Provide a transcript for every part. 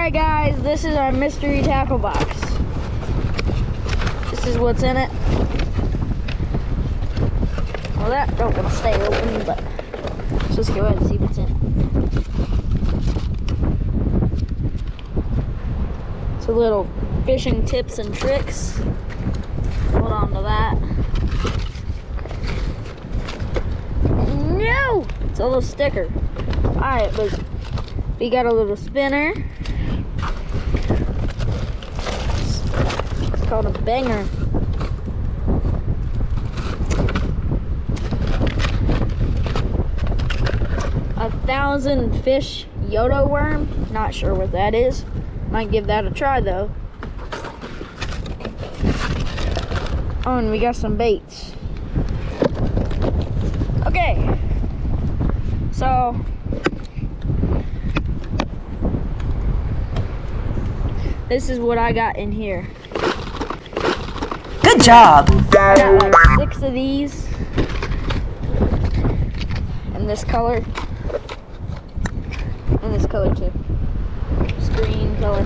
Alright guys, this is our mystery tackle box. This is what's in it. Well, that don't gonna stay open, but let's just go ahead and see what's in it. It's a little fishing tips and tricks. Hold on to that. No! It's a little sticker. Alright, but we got a little spinner. It's called a banger. A 1,000 fish Yodo worm. Not sure what that is. Might give that a try though. Oh, and we got some baits. Okay. So this is what I got in here. Good job. I got like 6 of these in this color. And this color too. This green color.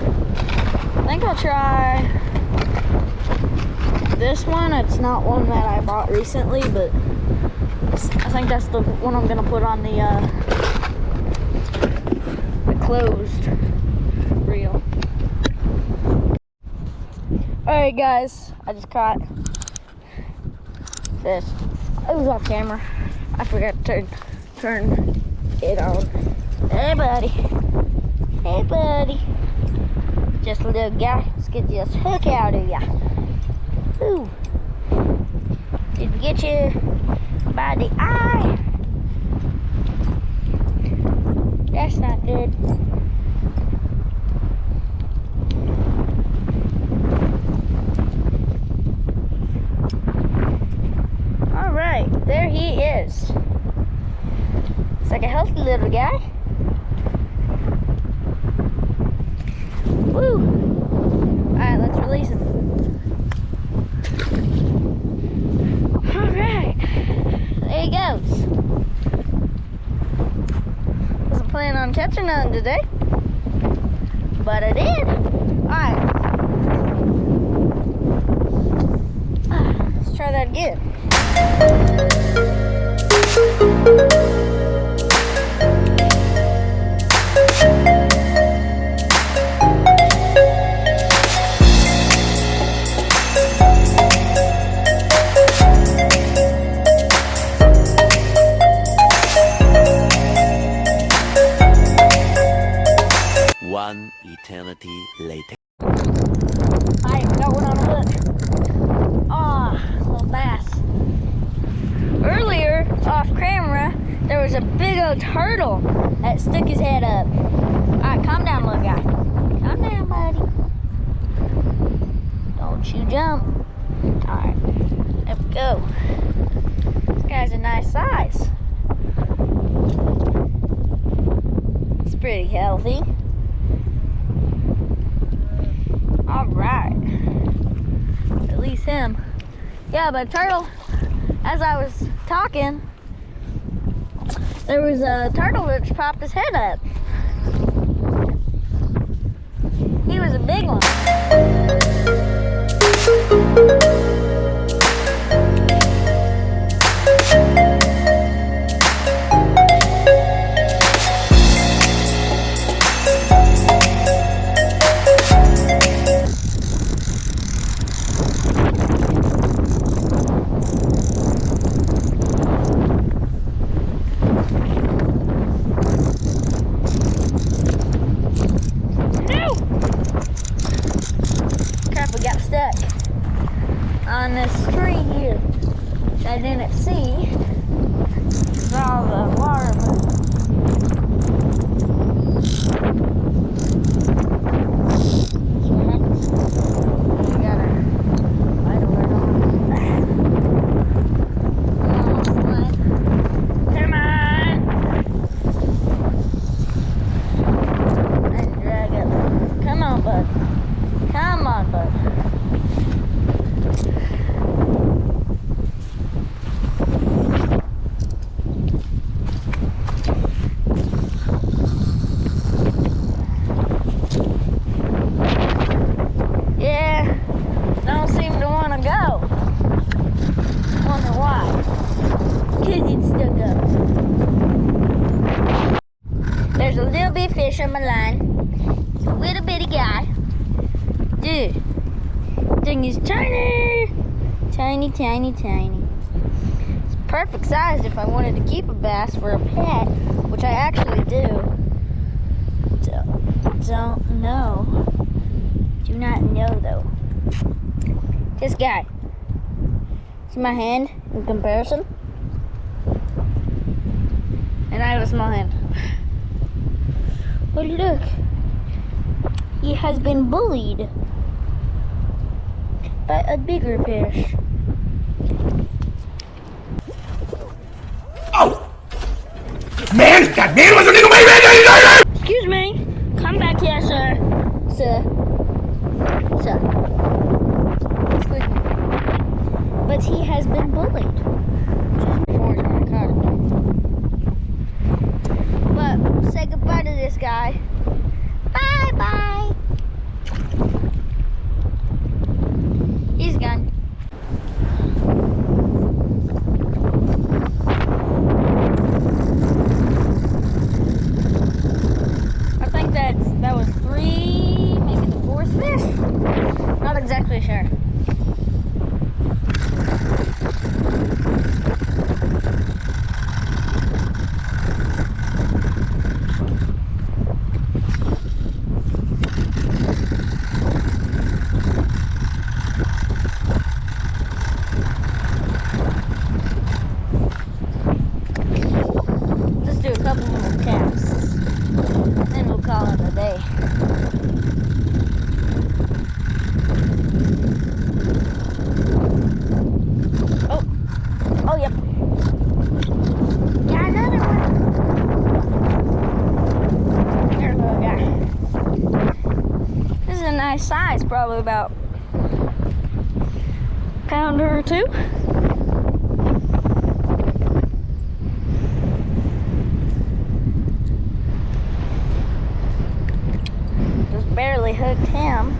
I think I'll try this one. It's not one that I bought recently, but I think that's the one I'm gonna put on the closed reel. Alright guys, I just caught this. It was off camera. I forgot to turn it on. Hey buddy. Hey buddy. Just a little guy. Let's get this hook out of ya. Ooh. Did we get you by the eye? That's not good. Alright, there he is. It's like a healthy little guy. Woo! Alright, let's release him. Alright, there he goes. Wasn't planning on catching none today, but I did. Alright. Let's try that again. One eternity later. I got one on a hook. Ah, little bass. Earlier, off camera, there was a big old turtle that stuck his head up. Alright, calm down, little guy. Calm down, buddy. Don't you jump. Alright, there we go. This guy's a nice size. It's pretty healthy. Alright. Release him. Yeah, but turtle, as I was talking, there was a turtle that just popped his head up. He was a big one. little bit fish on my line. It's a little bitty guy. Dude, thing is tiny. Tiny, tiny, tiny. It's perfect size if I wanted to keep a bass for a pet, which I actually do. Don't know. Do not know though. This guy. See my hand in comparison? And I have a small hand. But look. He has been bullied by a bigger fish. Oh! Man, that man was a nigga, baby! Excuse me. Come back here, sir. Sir. Excuse me. But he has been bullied. Just before he's gonna cut it. But say goodbye to this guy. Bye bye. He's gone. I think that was 3, maybe the 4th fish. Not exactly sure. Let's do a couple more casts. Then we'll call it a day. Oh, yep. Got another one. There we go, this is a nice size, probably about a pounder or 2. Just barely hooked him.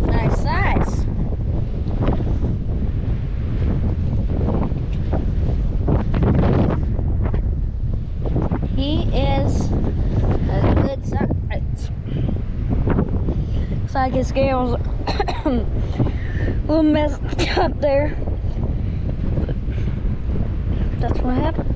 Nice size. He is a good size. Looks like his scales a little messed up there. That's what happened.